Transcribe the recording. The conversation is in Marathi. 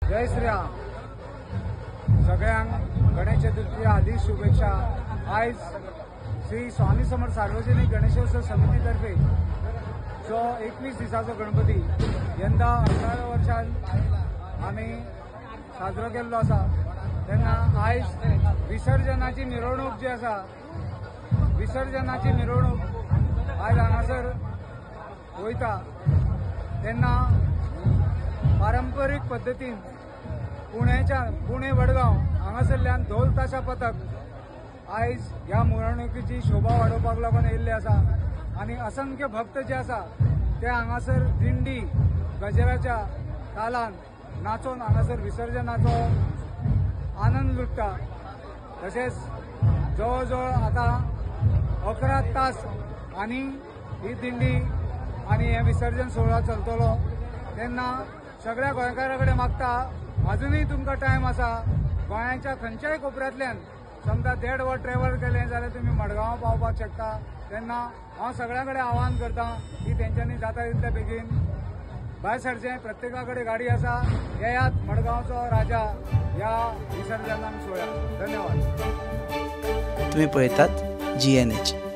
जय श्रीराम. सगळ्यांक गणेश चतुर्थीच्या हार्दिक शुभेच्छा. आज श्री स्वामी समर्थ सार्वजनिक गणेशोत्सव समितीतर्फे जो 21 दिसाचो गणपती यंदा 18 वर्षान आम्ही साजरो केल्लो आसा. तेन्ना आज विसर्जनाची मिरवणूक जी आसा, विसर्जनाची मिरवणूक आज हांगासर वयता. तेन्ना पारंपरीक पद्दतीन पुणे वडगांव हांगासरल्यान ढोल ताशा पथक आयज ह्या मिरवणुकीची शोभा वाडोवपाक लागून येयल्ले आसा. आनी असंख्य भक्त जे आसा ते हांगासर दिंडी गजराच्या तालान नाचोन हांगासर विसर्जनाचो आनंद लुटता. तशेंच जवळ जवळ आता 11 तास आनी ही दिंडी आनी हे विसर्जन सोहळा चलतलो. तेन्ना सगळ्या गोंयकारां कडेन मागता, अजुनूय तुमकां टायम आसा. गोंयाच्या खंयच्याय कोपऱ्यांतल्यान समजा 1.5 वर ट्रॅव्हल केलें जाल्यार तुमी मडगांवां पावपाक शकता. तेन्ना हांव सगळ्यां कडेन आवाहन करता की तेंच्यांनी जाता तितले बेगीन भायर सरचें. प्रत्येका कडेन गाडी आसा. येयात मडगांवचो राजा ह्या विसर्जनाक सोहळ्याक. धन्यवाद. तुम्ही पळयतात GNH.